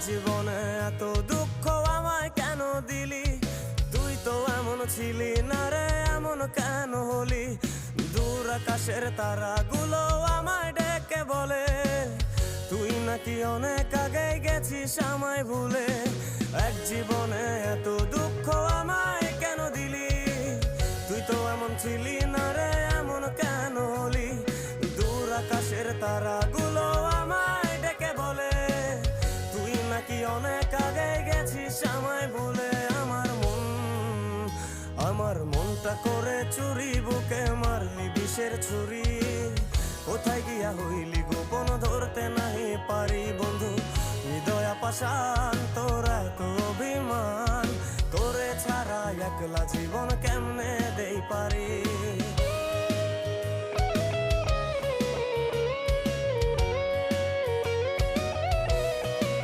জীবনে এত দুঃখ আমায় কেন দিলি? তুই তো এমন ছিলি না রে, এমন কেন হলি? দূর আকাশের তারাগুলো আমায় ডেকে বলে তুই নাকি অনেক আগে গেছিস আমায় ভুলে। এক জীবনে এত দুঃখ আমায় কেন দিলি? তুই তো এমন ছিলি না রে, এমন কেন হলি? দূর আকাশের তারাগুলো আমায় ডেকে বলে তুই নাকি অনেক আগে গেছিস আমায় ভুলে। আমার মনটা করে চুরি, বুকে মারলি বিষের ছুরি। কোথায় গিয়া হইলি গোপন, ধরতে নাহি পারি বন্ধু। হৃদয় পাষাণ তোর এত অভিমান, তোরে ছাড়া একলা জীবন কেমনে দেই পারি?